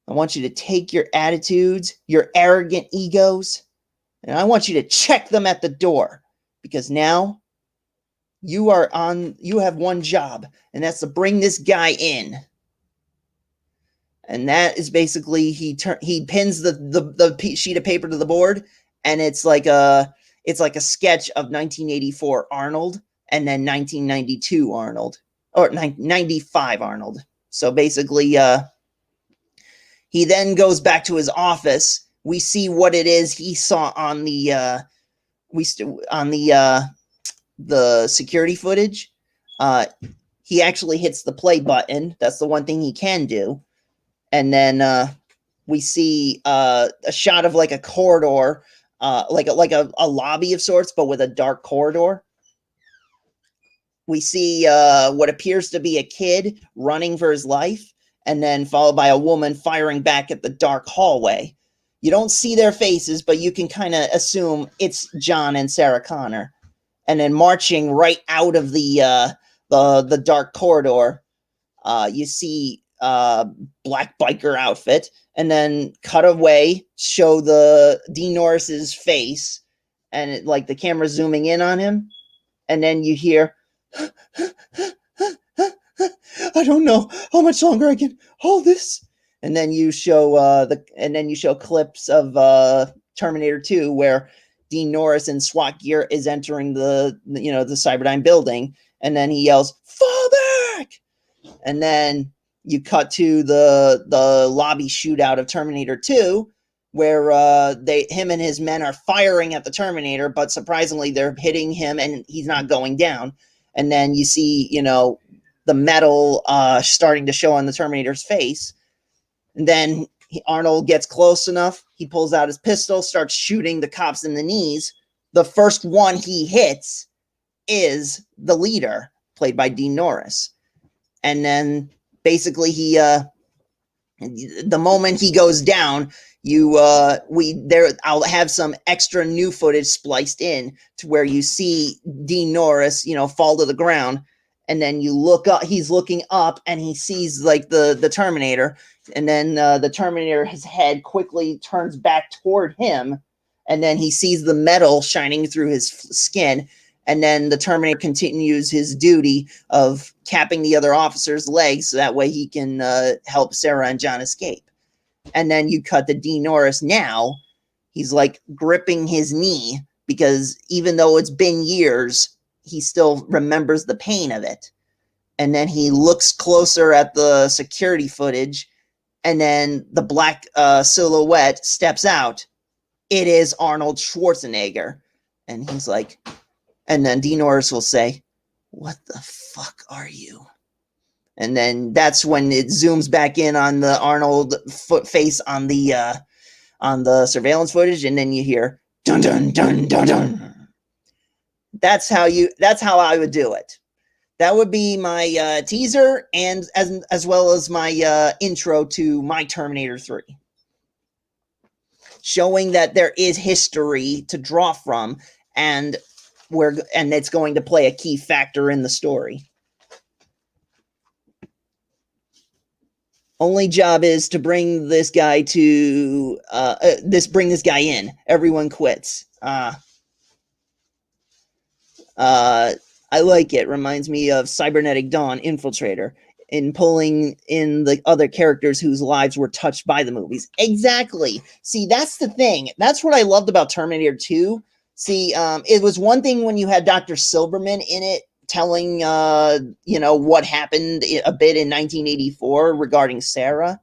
I want you to take your attitudes, your arrogant egos, and I want you to check them at the door, because now you have one job, and that's to bring this guy in. And that is basically, he pins the sheet of paper to the board, and it's like a sketch of 1984 Arnold and then 1992 Arnold, or 95 Arnold. So basically, he then goes back to his office. We see what it is he saw on the security footage. He actually hits the play button. That's the one thing he can do. And then we see a shot of like a corridor, like a lobby of sorts, but with a dark corridor. We see what appears to be a kid running for his life, and then followed by a woman firing back at the dark hallway. You don't see their faces, but you can kind of assume it's John and Sarah Connor. And then marching right out of the dark corridor, you see black biker outfit, and then cut away, show the Dean Norris's face, and like the camera zooming in on him, and then you hear, I don't know how much longer I can hold this. And then you show clips of Terminator 2, where Dean Norris in SWAT gear is entering the Cyberdyne building, and then he yells, "Fall back!" And then you cut to the lobby shootout of Terminator 2, where him and his men are firing at the Terminator, but surprisingly they're hitting him and he's not going down. And then you see, the metal starting to show on the Terminator's face. And then Arnold gets close enough. He pulls out his pistol, starts shooting the cops in the knees. The first one he hits is the leader, played by Dean Norris. And then basically the moment he goes down, I'll have some extra new footage spliced in to where you see Dean Norris, fall to the ground, and then you look up, he's looking up and he sees like the Terminator, and then the Terminator, his head quickly turns back toward him, and then he sees the metal shining through his skin, and then the Terminator continues his duty of capping the other officer's legs so that way he can help Sarah and John escape. And then you cut to Dean Norris now. He's like gripping his knee because even though it's been years, he still remembers the pain of it. And then he looks closer at the security footage, and then the black silhouette steps out. It is Arnold Schwarzenegger. And he's like, and then Dean Norris will say, "What the fuck are you?" And then that's when it zooms back in on the Arnold face on the surveillance footage, and then you hear dun dun dun dun dun. That's how I would do it. That would be my teaser, and as well as my intro to my Terminator 3. Showing that there is history to draw from, and it's going to play a key factor in the story. Only job is to bring this guy to bring this guy in. Everyone quits. I like it. Reminds me of Cybernetic Dawn Infiltrator in pulling in the other characters whose lives were touched by the movies. Exactly. See, that's the thing. That's what I loved about Terminator 2. See, it was one thing when you had Dr. Silberman in it telling, what happened a bit in 1984 regarding Sarah.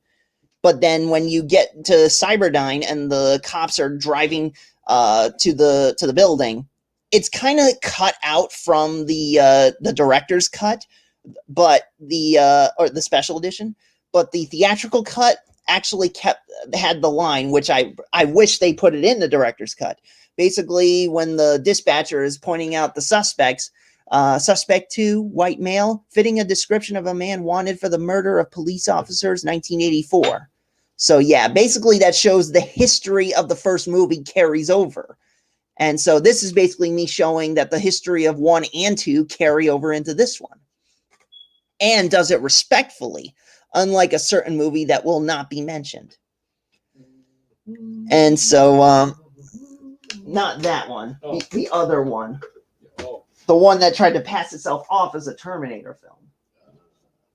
But then when you get to Cyberdyne and the cops are driving to the building, it's kind of cut out from the director's cut, but or the special edition. But the theatrical cut actually had the line, which I wish they put it in the director's cut. Basically, when the dispatcher is pointing out the suspects, suspect 2, white male, fitting a description of a man wanted for the murder of police officers, 1984. So yeah, basically that shows the history of the first movie carries over. And so this is basically me showing that the history of 1 and 2 carry over into this one. And does it respectfully, unlike a certain movie that will not be mentioned. And so, not that one, the other one. The one that tried to pass itself off as a Terminator film.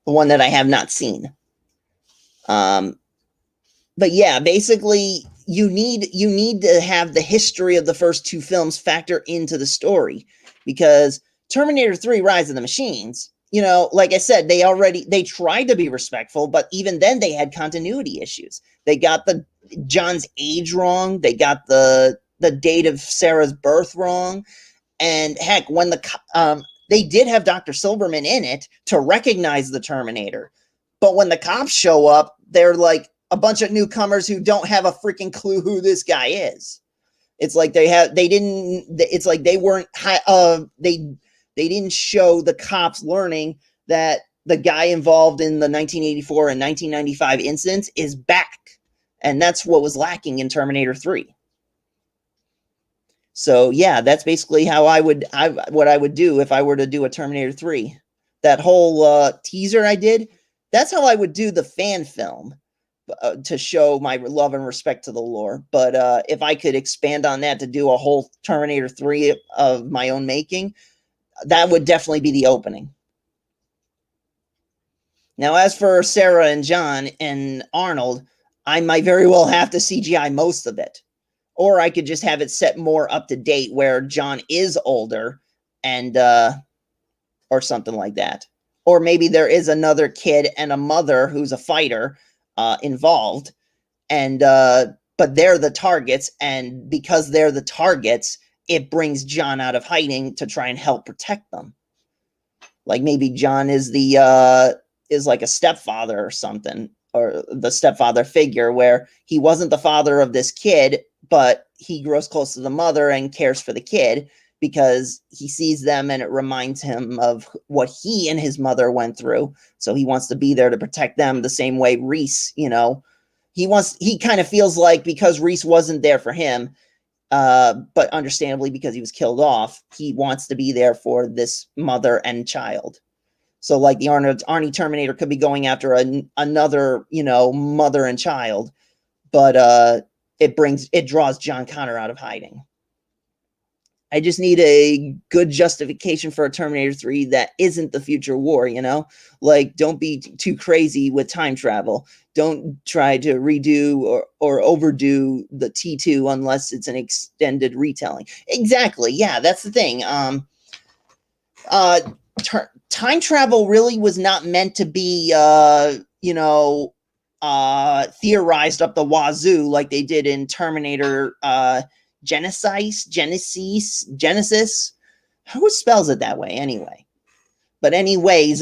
The one that I have not seen. But yeah, basically, you need to have the history of the first 2 films factor into the story. Because Terminator 3 Rise of the Machines, like I said, they tried to be respectful, but even then they had continuity issues. They got John's age wrong. They got the date of Sarah's birth wrong. And heck, when they did have Dr. Silberman in it to recognize the Terminator. But when the cops show up, they're like a bunch of newcomers who don't have a freaking clue who this guy is. It's like they didn't show the cops learning that the guy involved in the 1984 and 1995 incidents is back. And that's what was lacking in Terminator 3. So yeah, that's basically how what I would do if I were to do a Terminator 3. That whole teaser I did, that's how I would do the fan film to show my love and respect to the lore. But if I could expand on that to do a whole Terminator 3 of my own making, that would definitely be the opening. Now, as for Sarah and John and Arnold, I might very well have to CGI most of it. Or I could just have it set more up to date where John is older and or something like that. Or maybe there is another kid and a mother who's a fighter involved, and but they're the targets, and because they're the targets, it brings John out of hiding to try and help protect them. Like maybe John is is like a stepfather or something, or the stepfather figure where he wasn't the father of this kid, but he grows close to the mother and cares for the kid because he sees them and it reminds him of what he and his mother went through. So he wants to be there to protect them the same way Reese, he kind of feels like because Reese wasn't there for him, but understandably because he was killed off, he wants to be there for this mother and child. So like the Arnie Terminator could be going after another, mother and child, but it draws John Connor out of hiding. I just need a good justification for a Terminator 3 that isn't the future war, Like, don't be too crazy with time travel. Don't try to redo or overdo the T2 unless it's an extended retelling. Exactly. Yeah, that's the thing. Time travel really was not meant to be, theorized up the wazoo like they did in Terminator Genesis. Who spells it that way anyway? But anyways,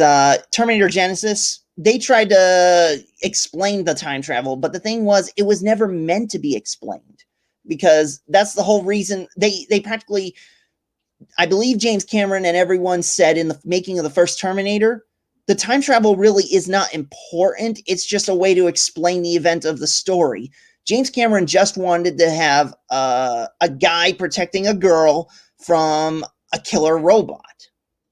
Terminator Genesis, they tried to explain the time travel, but the thing was, it was never meant to be explained, because that's the whole reason they practically, I believe James Cameron and everyone said in the making of the first Terminator, the time travel really is not important. It's just a way to explain the event of the story. James Cameron just wanted to have a guy protecting a girl from a killer robot.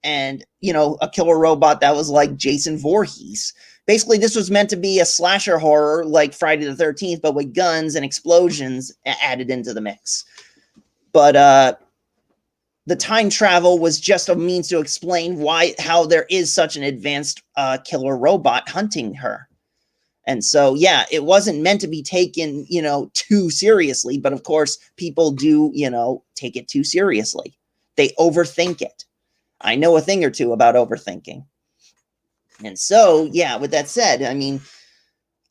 And, a killer robot that was like Jason Voorhees. Basically, this was meant to be a slasher horror like Friday the 13th, but with guns and explosions added into the mix. But the time travel was just a means to explain how there is such an advanced killer robot hunting her. And so, yeah, it wasn't meant to be taken, too seriously. But of course, people do, take it too seriously. They overthink it. I know a thing or two about overthinking. And so, yeah, with that said, I mean,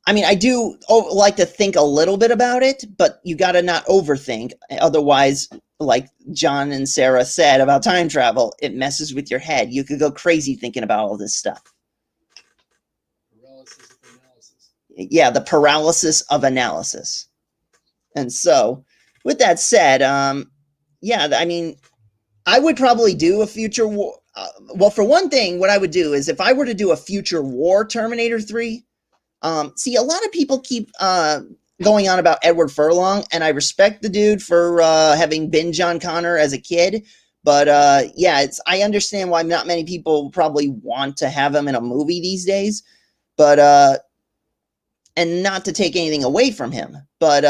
I do like to think a little bit about it, but you got to not overthink. Otherwise, like John and Sarah said about time travel, it messes with your head. You could go crazy thinking about all this stuff. Paralysis of analysis. Yeah, the paralysis of analysis. And so, with that said, yeah, I mean, I would probably do a future war. Well, for one thing, what I would do is if I were to do a future war Terminator 3, see, a lot of people keep going on about Edward Furlong, and I respect the dude for having been John Connor as a kid. But yeah, I understand why not many people probably want to have him in a movie these days. But and not to take anything away from him, but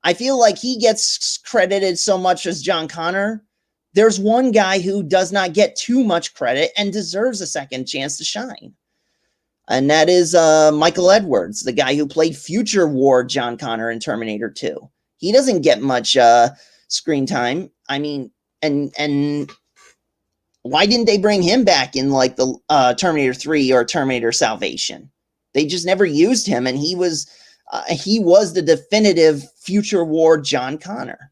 I feel like he gets credited so much as John Connor. There's one guy who does not get too much credit and deserves a second chance to shine. And that is Michael Edwards, the guy who played future war John Connor in Terminator 2. He doesn't get much screen time. I mean, and why didn't they bring him back in like the Terminator 3 or Terminator Salvation? They just never used him, and he was the definitive future war John Connor.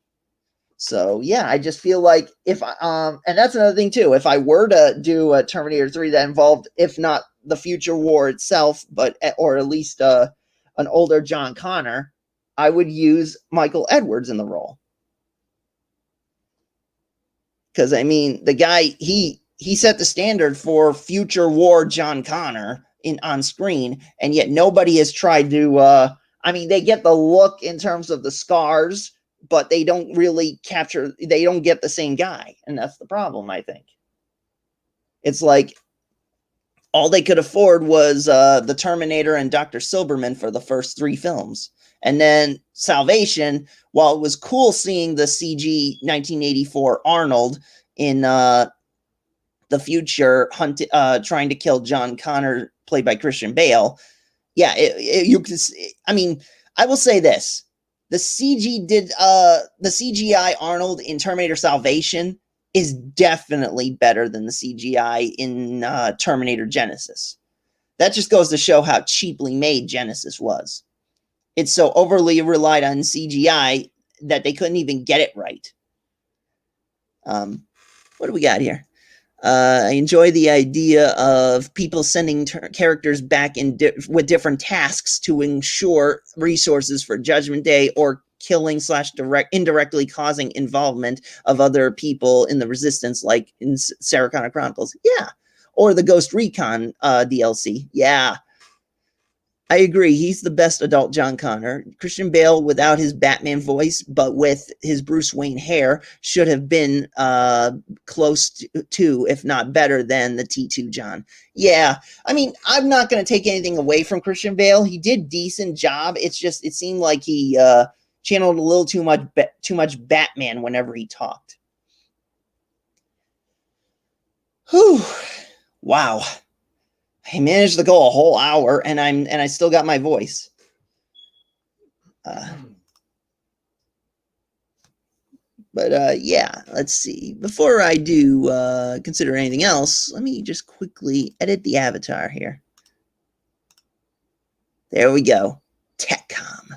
So yeah, I just feel like and that's another thing too. If I were to do a Terminator 3 that involved, if not the future war itself, or at least an older John Connor, I would use Michael Edwards in the role. Because I mean, the guy he set the standard for future war John Connor on screen, and yet nobody has tried to. I mean, they get the look in terms of the scars, but they don't really they don't get the same guy. And that's the problem, I think. It's like all they could afford was the Terminator and Dr. Silberman for the first 3 films. And then Salvation, while it was cool seeing the CG 1984 Arnold in the future trying to kill John Connor, played by Christian Bale. Yeah, I mean, I will say this. The CGI Arnold in Terminator Salvation is definitely better than the CGI in Terminator Genesis. That just goes to show how cheaply made Genesis was. It's so overly relied on CGI that they couldn't even get it right. What do we got here? I enjoy the idea of people sending characters back with different tasks to ensure resources for Judgment Day, or killing / indirectly causing involvement of other people in the Resistance, like in Sarah Connor Chronicles. Yeah. Or the Ghost Recon DLC. Yeah. I agree. He's the best adult John Connor. Christian Bale, without his Batman voice, but with his Bruce Wayne hair, should have been close to, if not better than, the T2 John. Yeah, I mean, I'm not going to take anything away from Christian Bale. He did decent job. It's just it seemed like he channeled a little too much Batman whenever he talked. Whew! Wow. I managed to go a whole hour, and I still got my voice. But yeah, let's see. Before I do consider anything else, let me just quickly edit the avatar here. There we go. TechCom.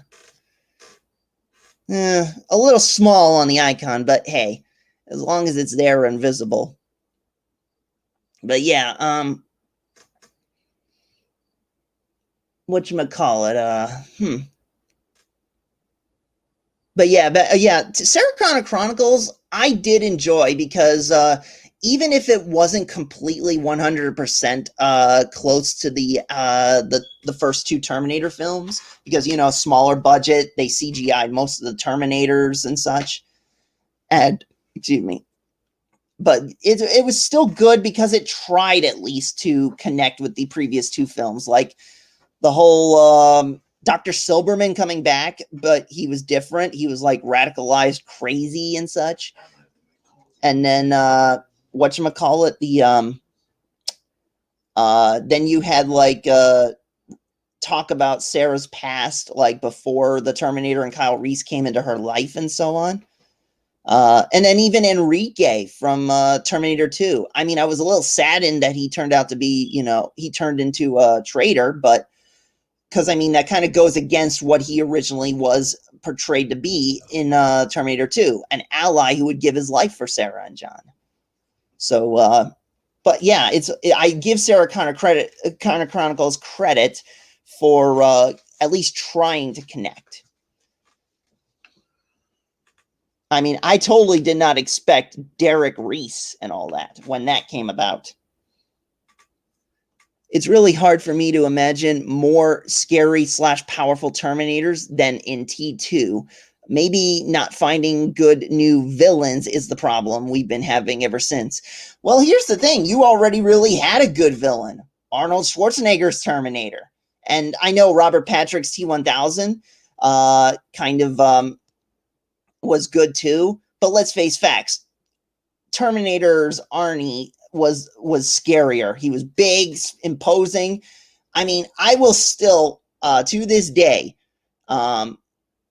A little small on the icon, but hey, as long as it's there and visible. But yeah, whatchamacallit, But yeah, Sarah Connor Chronicles, I did enjoy because even if it wasn't completely 100% close to the first two Terminator films, because, you know, smaller budget, they CGI'd most of the Terminators and such. And, excuse me. But it was still good because it tried at least to connect with the previous two films. Like the whole Dr. Silberman coming back, but he was different. He was like radicalized crazy and such. And then whatchamacallit, then you had like talk about Sarah's past, like before the Terminator and Kyle Reese came into her life and so on. And then even Enrique from Terminator 2. I mean, I was a little saddened that he turned out to be, you know, he turned into a traitor, but because, I mean, that kind of goes against what he originally was portrayed to be in Terminator 2, an ally who would give his life for Sarah and John. So, but yeah, I give Sarah Connor Chronicles credit for at least trying to connect. I mean, I totally did not expect Derek Reese and all that when that came about. It's really hard for me to imagine more scary / powerful Terminators than in T2. Maybe not finding good new villains is the problem we've been having ever since. Well, here's the thing. You already really had a good villain. Arnold Schwarzenegger's Terminator. And I know Robert Patrick's T-1000 kind of was good too. But let's face facts. Terminator's Arnie was scarier. He was big, imposing. I mean, I will still, to this day,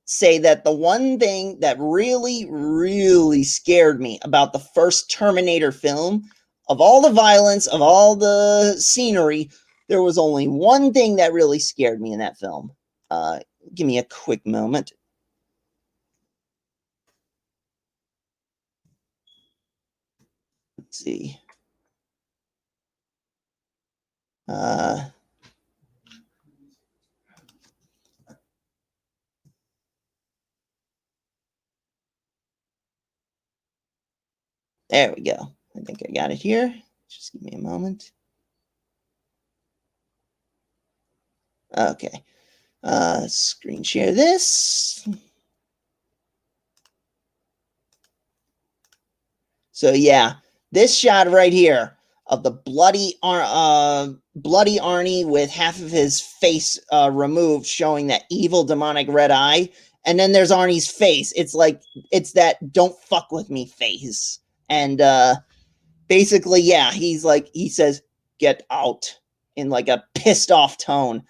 say that the one thing that really, really scared me about the first Terminator film, of all the violence, of all the scenery, there was only one thing that really scared me in that film. Give me a quick moment. Let's see. There we go. I think I got it here. Just give me a moment. Okay. Screen share this. So yeah, this shot right here of the bloody Arnie with half of his face removed, showing that evil demonic red eye. And then there's Arnie's face. It's like, it's that don't fuck with me face. And basically, yeah, he's like, he says, get out, in like a pissed off tone.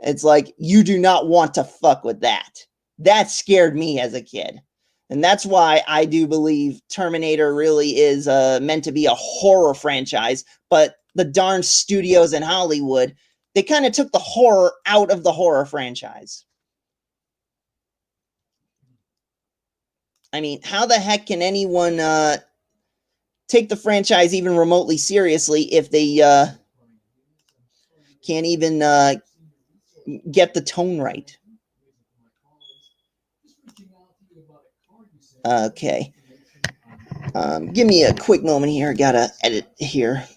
It's like, you do not want to fuck with that. That scared me as a kid. And that's why I do believe Terminator really is meant to be a horror franchise. But the darn studios in Hollywood, they kind of took the horror out of the horror franchise. I mean, how the heck can anyone take the franchise even remotely seriously if they can't even get the tone right? Okay. Give me a quick moment here. Gotta edit here.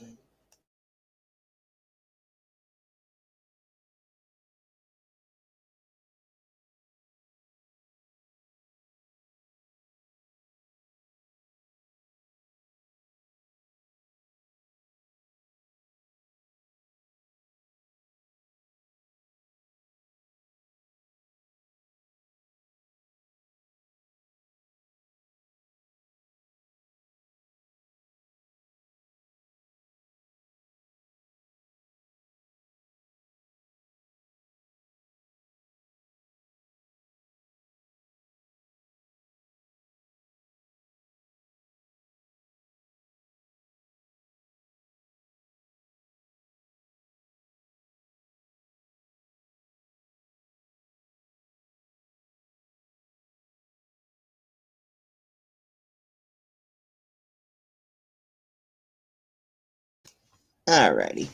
Alrighty.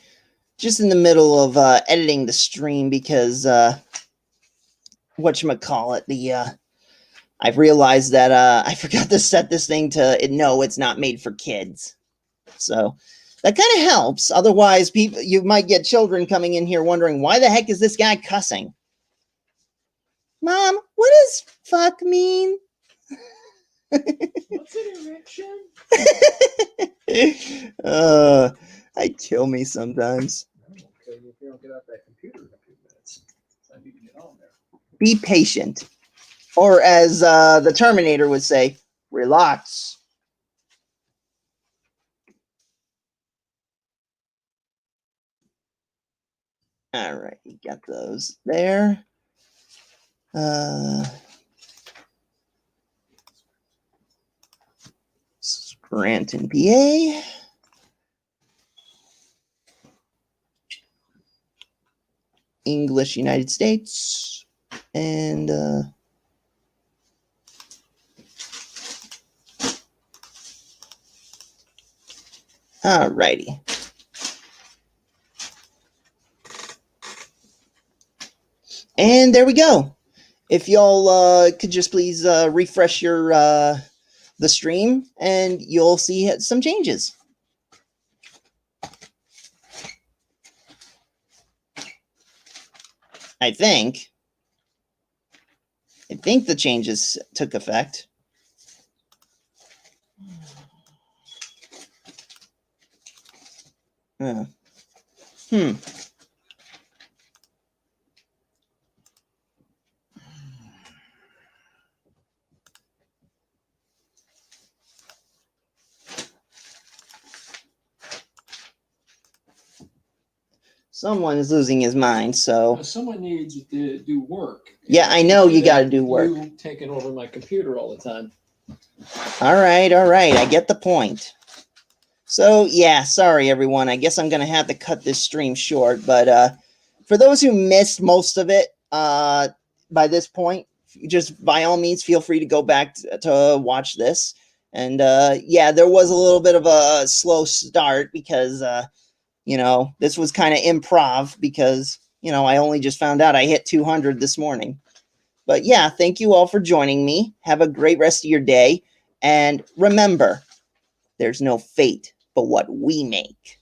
Just in the middle of editing the stream because whatchamacallit, I've realized that I forgot to set this thing to no, it's not made for kids. So that kind of helps. Otherwise, you might get children coming in here wondering, why the heck is this guy cussing? Mom, what does fuck mean? What's an erection? I'd kill me sometimes. Okay, if you don't get out that computer in a few minutes, I need to get on there. Be patient. Or as the Terminator would say, relax. All right, you got those there. Scranton, PA. English, United States. And all righty. And there we go. If y'all could just please refresh your the stream, and you'll see some changes. I think the changes took effect. Someone is losing his mind, so. Someone needs to do work. Yeah, I know you got to do work. You taking over my computer all the time. All right. I get the point. So, yeah, sorry, everyone. I guess I'm going to have to cut this stream short. But for those who missed most of it by this point, just by all means, feel free to go back to watch this. And, yeah, there was a little bit of a slow start because, this was kind of improv because, I only just found out I hit 200 this morning. But, yeah, thank you all for joining me. Have a great rest of your day. And remember, there's no fate but what we make.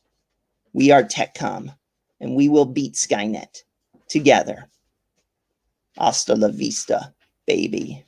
We are TechCom, and we will beat Skynet together. Hasta la vista, baby.